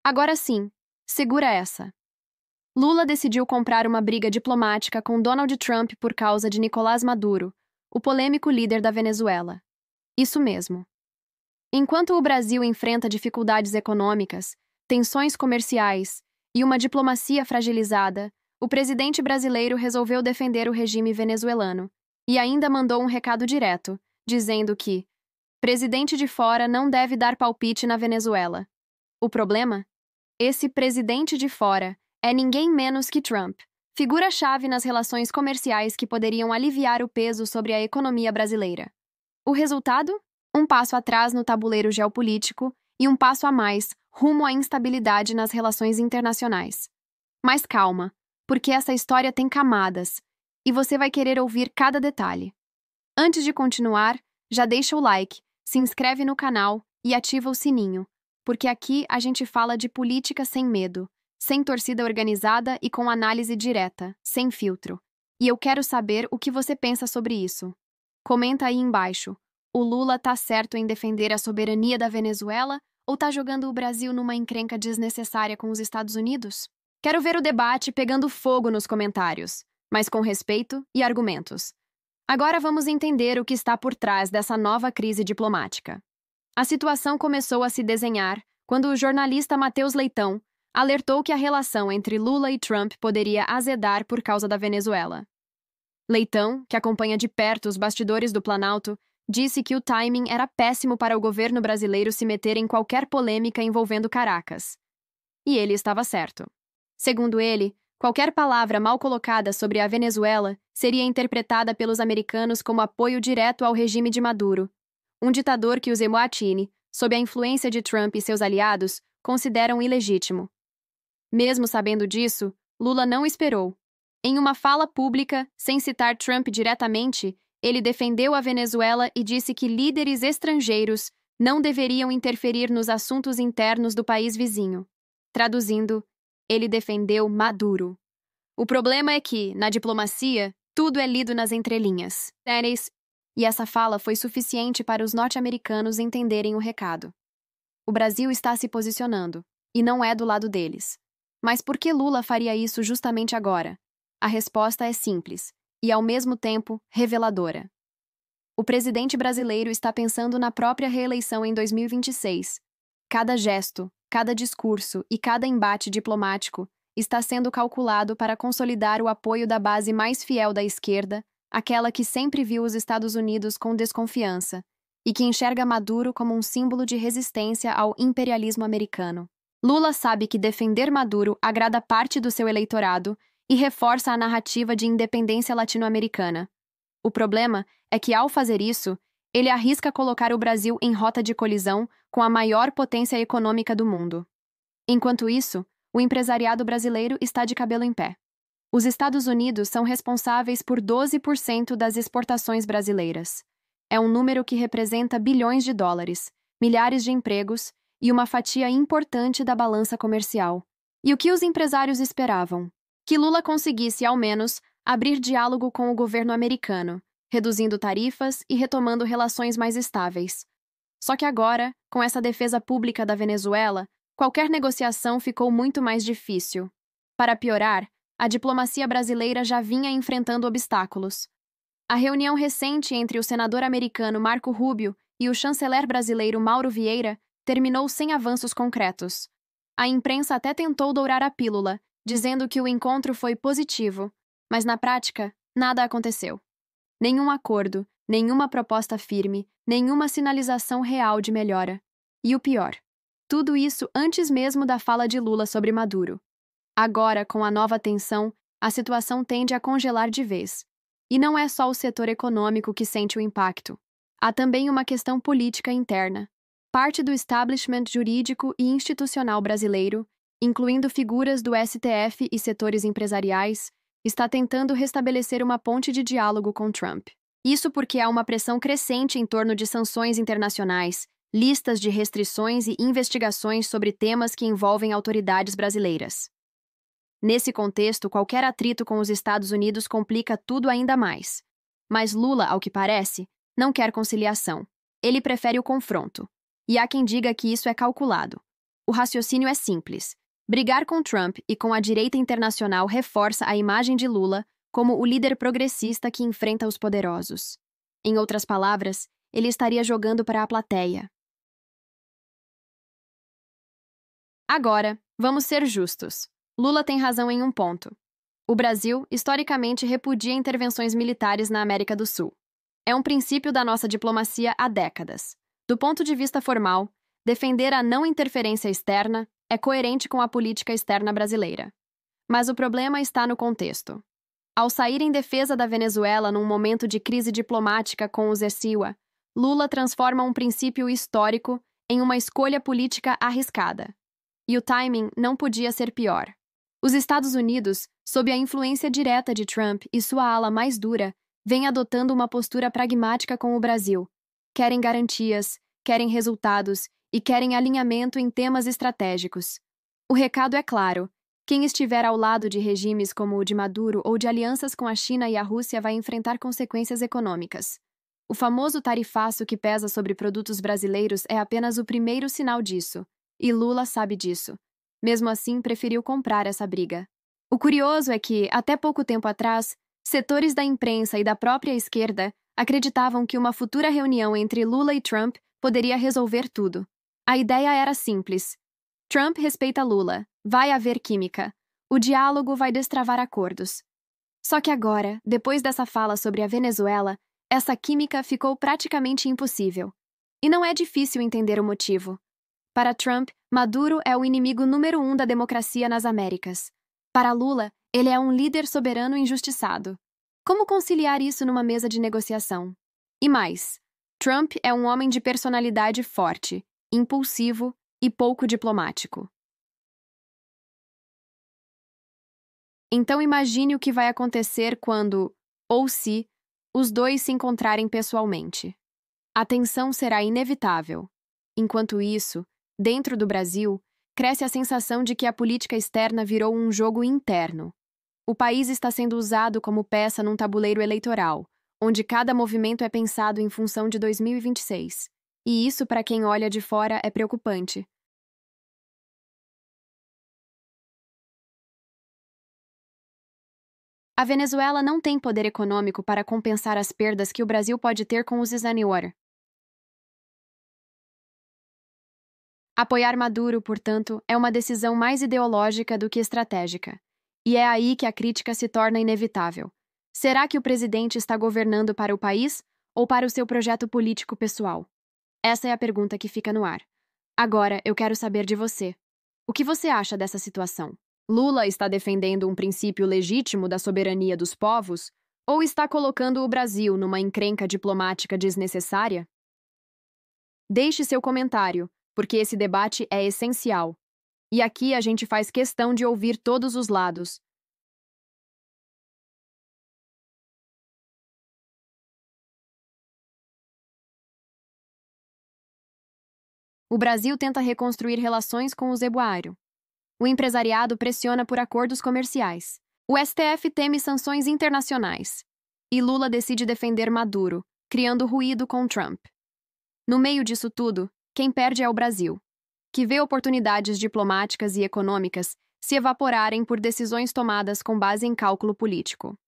Agora sim, segura essa. Lula decidiu comprar uma briga diplomática com Donald Trump por causa de Nicolás Maduro, o polêmico líder da Venezuela. Isso mesmo. Enquanto o Brasil enfrenta dificuldades econômicas, tensões comerciais e uma diplomacia fragilizada, o presidente brasileiro resolveu defender o regime venezuelano e ainda mandou um recado direto, dizendo que presidente de fora não deve dar palpite na Venezuela. O problema? Esse presidente de fora é ninguém menos que Trump, figura-chave nas relações comerciais que poderiam aliviar o peso sobre a economia brasileira. O resultado? Um passo atrás no tabuleiro geopolítico e um passo a mais rumo à instabilidade nas relações internacionais. Mas calma, porque essa história tem camadas e você vai querer ouvir cada detalhe. Antes de continuar, já deixa o like, se inscreve no canal e ativa o sininho, porque aqui a gente fala de política sem medo, sem torcida organizada e com análise direta, sem filtro. E eu quero saber o que você pensa sobre isso. Comenta aí embaixo. O Lula tá certo em defender a soberania da Venezuela ou tá jogando o Brasil numa encrenca desnecessária com os Estados Unidos? Quero ver o debate pegando fogo nos comentários, mas com respeito e argumentos. Agora vamos entender o que está por trás dessa nova crise diplomática. A situação começou a se desenhar quando o jornalista Matheus Leitão alertou que a relação entre Lula e Trump poderia azedar por causa da Venezuela. Leitão, que acompanha de perto os bastidores do Planalto, disse que o timing era péssimo para o governo brasileiro se meter em qualquer polêmica envolvendo Caracas. E ele estava certo. Segundo ele, qualquer palavra mal colocada sobre a Venezuela seria interpretada pelos americanos como apoio direto ao regime de Maduro, um ditador que os Emwatini, sob a influência de Trump e seus aliados, consideram ilegítimo. Mesmo sabendo disso, Lula não esperou. Em uma fala pública, sem citar Trump diretamente, ele defendeu a Venezuela e disse que líderes estrangeiros não deveriam interferir nos assuntos internos do país vizinho. Traduzindo, ele defendeu Maduro. O problema é que, na diplomacia, tudo é lido nas entrelinhas. E essa fala foi suficiente para os norte-americanos entenderem o recado. O Brasil está se posicionando, e não é do lado deles. Mas por que Lula faria isso justamente agora? A resposta é simples e, ao mesmo tempo, reveladora. O presidente brasileiro está pensando na própria reeleição em 2026. Cada gesto, cada discurso e cada embate diplomático está sendo calculado para consolidar o apoio da base mais fiel da esquerda, aquela que sempre viu os Estados Unidos com desconfiança e que enxerga Maduro como um símbolo de resistência ao imperialismo americano. Lula sabe que defender Maduro agrada parte do seu eleitorado e reforça a narrativa de independência latino-americana. O problema é que, ao fazer isso, ele arrisca colocar o Brasil em rota de colisão com a maior potência econômica do mundo. Enquanto isso, o empresariado brasileiro está de cabelo em pé. Os Estados Unidos são responsáveis por 12% das exportações brasileiras. É um número que representa bilhões de dólares, milhares de empregos e uma fatia importante da balança comercial. E o que os empresários esperavam? Que Lula conseguisse, ao menos, abrir diálogo com o governo americano, reduzindo tarifas e retomando relações mais estáveis. Só que agora, com essa defesa pública da Venezuela, qualquer negociação ficou muito mais difícil. Para piorar, a diplomacia brasileira já vinha enfrentando obstáculos. A reunião recente entre o senador americano Marco Rubio e o chanceler brasileiro Mauro Vieira terminou sem avanços concretos. A imprensa até tentou dourar a pílula, dizendo que o encontro foi positivo, mas na prática, nada aconteceu. Nenhum acordo, nenhuma proposta firme, nenhuma sinalização real de melhora. E o pior, tudo isso antes mesmo da fala de Lula sobre Maduro. Agora, com a nova tensão, a situação tende a congelar de vez. E não é só o setor econômico que sente o impacto. Há também uma questão política interna. Parte do establishment jurídico e institucional brasileiro, incluindo figuras do STF e setores empresariais, está tentando restabelecer uma ponte de diálogo com Trump. Isso porque há uma pressão crescente em torno de sanções internacionais, listas de restrições e investigações sobre temas que envolvem autoridades brasileiras. Nesse contexto, qualquer atrito com os Estados Unidos complica tudo ainda mais. Mas Lula, ao que parece, não quer conciliação. Ele prefere o confronto. E há quem diga que isso é calculado. O raciocínio é simples. Brigar com Trump e com a direita internacional reforça a imagem de Lula como o líder progressista que enfrenta os poderosos. Em outras palavras, ele estaria jogando para a plateia. Agora, vamos ser justos. Lula tem razão em um ponto. O Brasil, historicamente, repudia intervenções militares na América do Sul. É um princípio da nossa diplomacia há décadas. Do ponto de vista formal, defender a não interferência externa é coerente com a política externa brasileira. Mas o problema está no contexto. Ao sair em defesa da Venezuela num momento de crise diplomática com os ECIWA, Lula transforma um princípio histórico em uma escolha política arriscada. E o timing não podia ser pior. Os Estados Unidos, sob a influência direta de Trump e sua ala mais dura, vêm adotando uma postura pragmática com o Brasil. Querem garantias, querem resultados e querem alinhamento em temas estratégicos. O recado é claro: quem estiver ao lado de regimes como o de Maduro ou de alianças com a China e a Rússia vai enfrentar consequências econômicas. O famoso tarifaço que pesa sobre produtos brasileiros é apenas o primeiro sinal disso, e Lula sabe disso. Mesmo assim, preferiu comprar essa briga. O curioso é que, até pouco tempo atrás, setores da imprensa e da própria esquerda acreditavam que uma futura reunião entre Lula e Trump poderia resolver tudo. A ideia era simples. Trump respeita Lula, vai haver química. O diálogo vai destravar acordos. Só que agora, depois dessa fala sobre a Venezuela, essa química ficou praticamente impossível. E não é difícil entender o motivo. Para Trump, Maduro é o inimigo número 1 da democracia nas Américas. Para Lula, ele é um líder soberano injustiçado. Como conciliar isso numa mesa de negociação? E mais, Trump é um homem de personalidade forte, impulsivo e pouco diplomático. Então imagine o que vai acontecer quando, ou se, os dois se encontrarem pessoalmente. A tensão será inevitável. Enquanto isso, dentro do Brasil, cresce a sensação de que a política externa virou um jogo interno. O país está sendo usado como peça num tabuleiro eleitoral, onde cada movimento é pensado em função de 2026. E isso, para quem olha de fora, é preocupante. A Venezuela não tem poder econômico para compensar as perdas que o Brasil pode ter com os Snaniwater. Apoiar Maduro, portanto, é uma decisão mais ideológica do que estratégica. E é aí que a crítica se torna inevitável. Será que o presidente está governando para o país ou para o seu projeto político pessoal? Essa é a pergunta que fica no ar. Agora, eu quero saber de você. O que você acha dessa situação? Lula está defendendo um princípio legítimo da soberania dos povos ou está colocando o Brasil numa encrenca diplomática desnecessária? Deixe seu comentário, porque esse debate é essencial. E aqui a gente faz questão de ouvir todos os lados. O Brasil tenta reconstruir relações com o Zebuário. O empresariado pressiona por acordos comerciais. O STF teme sanções internacionais. E Lula decide defender Maduro, criando ruído com Trump. No meio disso tudo, quem perde é o Brasil, que vê oportunidades diplomáticas e econômicas se evaporarem por decisões tomadas com base em cálculo político.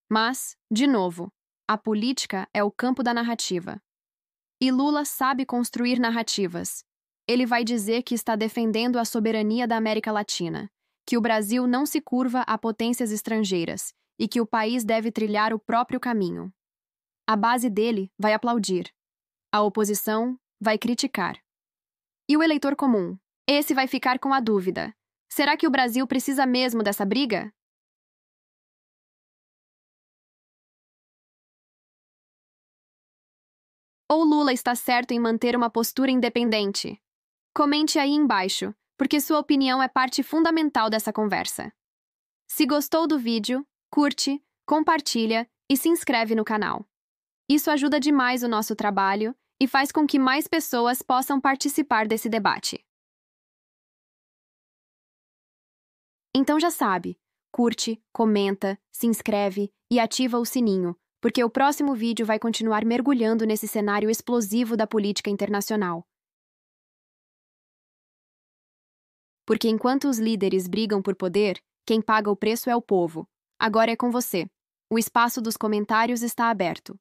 Mas, de novo, a política é o campo da narrativa. E Lula sabe construir narrativas. Ele vai dizer que está defendendo a soberania da América Latina, que o Brasil não se curva a potências estrangeiras e que o país deve trilhar o próprio caminho. A base dele vai aplaudir. A oposição vai criticar. E o eleitor comum? Esse vai ficar com a dúvida. Será que o Brasil precisa mesmo dessa briga? Ou Lula está certo em manter uma postura independente? Comente aí embaixo, porque sua opinião é parte fundamental dessa conversa. Se gostou do vídeo, curte, compartilha e se inscreve no canal. Isso ajuda demais o nosso trabalho e faz com que mais pessoas possam participar desse debate. Então já sabe, curte, comenta, se inscreve e ativa o sininho, porque o próximo vídeo vai continuar mergulhando nesse cenário explosivo da política internacional. Porque enquanto os líderes brigam por poder, quem paga o preço é o povo. Agora é com você. O espaço dos comentários está aberto.